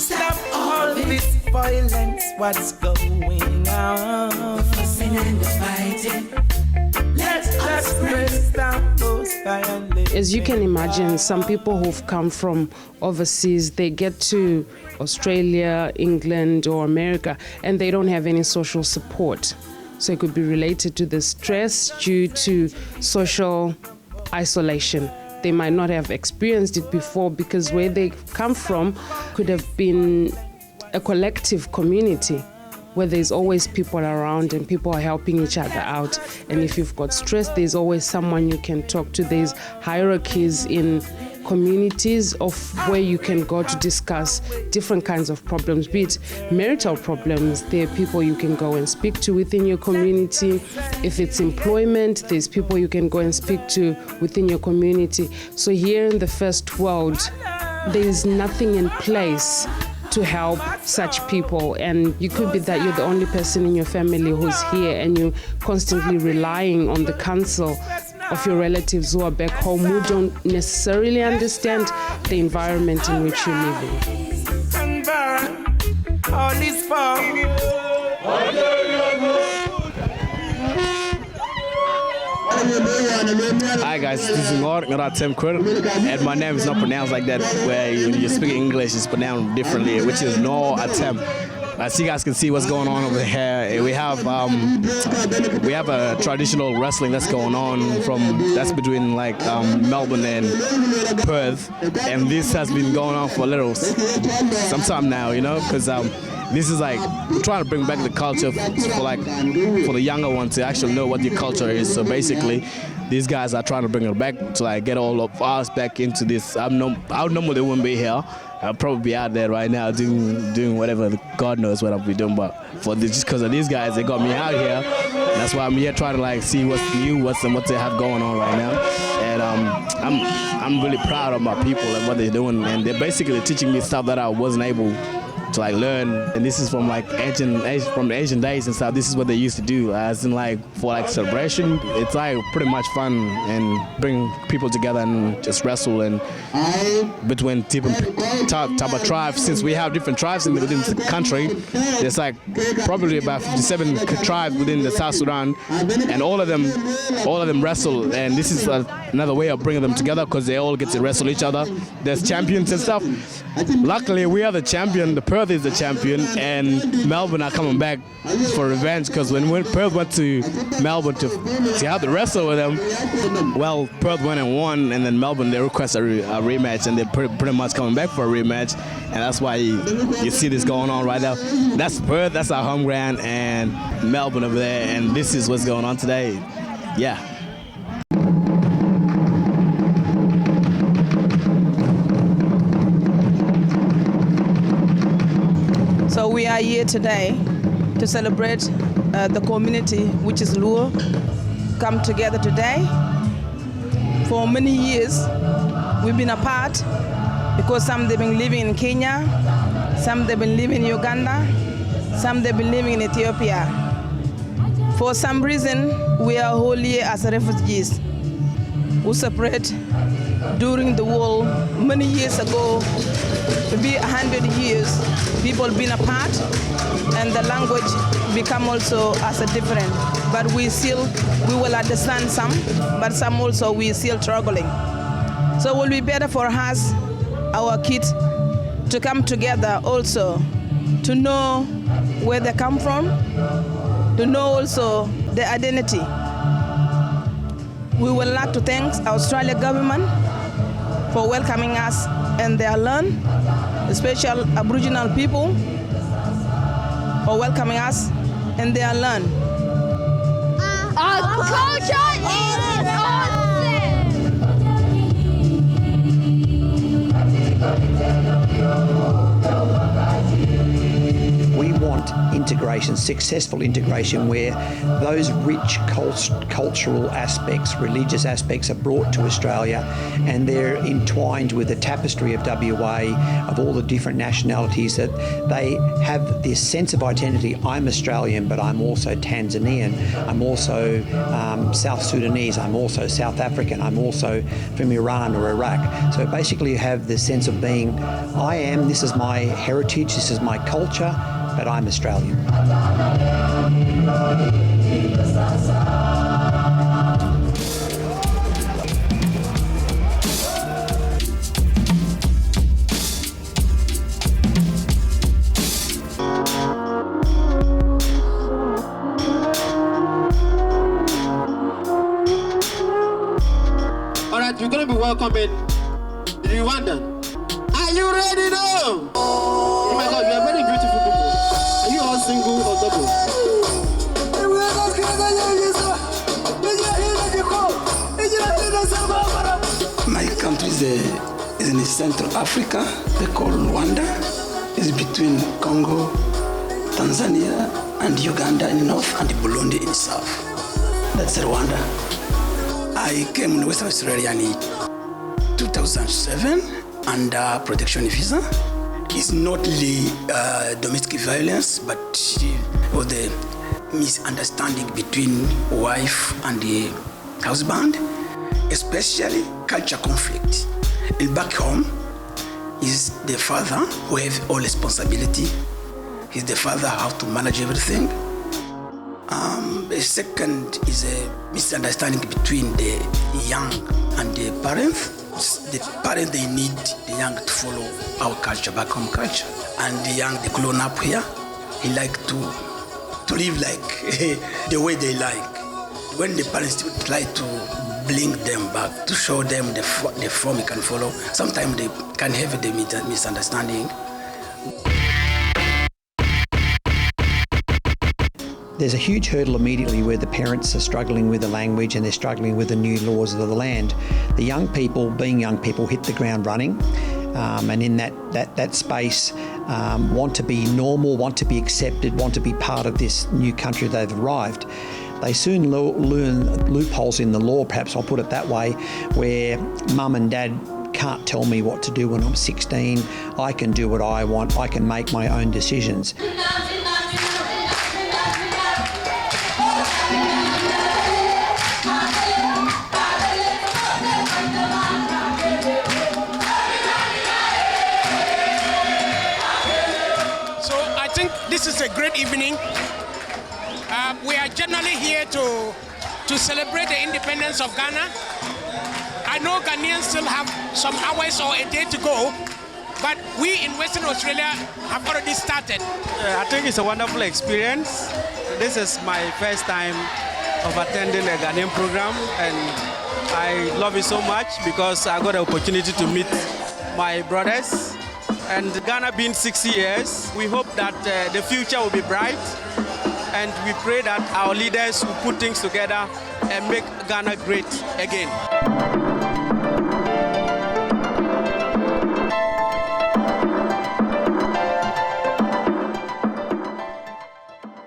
Stop all this violence, what's going on? Fussing and the fighting. Let's press down those violence. As you can imagine, some people who've come from overseas, they get to Australia, England, or America, and they don't have any social support. So it could be related to the stress due to social isolation. They might not have experienced it before because where they come from could have been a collective community where there's always people around and people are helping each other out. And if you've got stress, there's always someone you can talk to. There's hierarchies in communities of where you can go to discuss different kinds of problems, be it marital problems. There are people you can go and speak to within your community. If it's employment, there's people you can go and speak to within your community. So here in the first world, there's nothing in place to help such people, and you could be that you're the only person in your family who's here and you're constantly relying on the counsel of your relatives who are back home who don't necessarily understand the environment in which you live in. Hi guys, this is Tim Quir, and my name is not pronounced like that, where when you speak English it's pronounced differently, which is no attempt. As you guys can see what's going on over here, we have a traditional wrestling that's going on that's between like Melbourne and Perth, and this has been going on for some time now, you know, because this is like trying to bring back the culture for the younger ones to actually know what your culture is. So basically, these guys are trying to bring it back to like get all of us back into this. I normally wouldn't be here. I'll probably be out there right now doing whatever God knows what I'll be doing. But just because of these guys, they got me out here. That's why I'm here trying to like see what's new, what they have going on right now. And I'm really proud of my people and what they're doing. And they're basically teaching me stuff that I wasn't able to like learn, and this is from like from the Asian days and stuff. This is what they used to do, as in like for like celebration. It's like pretty much fun and bring people together and just wrestle and between different type of tribes. Since we have different tribes within the country, there's like probably about 57 tribes within the South Sudan, and all of them wrestle. And this is another way of bringing them together because they all get to wrestle each other. There's champions and stuff. Luckily, we are the champion. The Perth is the champion, and Melbourne are coming back for revenge because when Perth went to Melbourne to have to wrestle with them, well, Perth went and won, and then Melbourne, they request a rematch, and they're pretty much coming back for a rematch, and that's why you see this going on right now. That's Perth, that's our home ground, and Melbourne over there, and this is what's going on today. Yeah. So we are here today to celebrate the community, which is Luo, come together today. For many years, we've been apart because some they've been living in Kenya, some they've been living in Uganda, some they've been living in Ethiopia. For some reason, we are all here as refugees who separate during the war many years ago. Maybe 100 years, people been apart, and the language become also as a different. But we will understand some, but some also we still struggling. So it will be better for us, our kids, to come together also, to know where they come from, to know also their identity. We would like to thank our Australian government for welcoming us and their land, especially Aboriginal people, for welcoming us and their land. Our culture is awesome! We want excellent integration, successful integration, where those rich cultural aspects, religious aspects are brought to Australia, and they're entwined with the tapestry of WA, of all the different nationalities, that they have this sense of identity. I'm Australian, but I'm also Tanzanian, I'm also South Sudanese, I'm also South African, I'm also from Iran or Iraq. So basically you have the sense of being, this is my heritage, this is my culture, but I'm Australian. All right, we're going to be welcoming the Rwandan. Are you ready now? Oh my God, you are very beautiful people. Are you all single or double? My country is in Central Africa. They call Rwanda. It's between Congo, Tanzania, and Uganda in the north, and Burundi in the south. That's Rwanda. I came to Western Australia in 2007 under protection visa. It's not really domestic violence, but was the misunderstanding between wife and the husband, especially culture conflict. And back home is the father who has all responsibility. He's the father how to manage everything. The second is a misunderstanding between the young and the parents. The parents, they need the young to follow our culture, back home culture. And the young, they grown up here, he like to live like the way they like. When the parents try to bring them back, to show them the form you can follow, sometimes they can have the misunderstanding. There's a huge hurdle immediately where the parents are struggling with the language and they're struggling with the new laws of the land. The young people, being young people, hit the ground running, and in that space want to be normal, want to be accepted, want to be part of this new country they've arrived. They soon learn loopholes in the law, perhaps I'll put it that way, where mum and dad can't tell me what to do when I'm 16. I can do what I want. I can make my own decisions. This is a great evening. We are generally here to celebrate the independence of Ghana. I know Ghanaians still have some hours or a day to go, but we in Western Australia have already started. I think it's a wonderful experience. This is my first time of attending a Ghanaian program, and I love it so much because I got the opportunity to meet my brothers. And Ghana being 60 years, we hope that the future will be bright, and we pray that our leaders will put things together and make Ghana great again.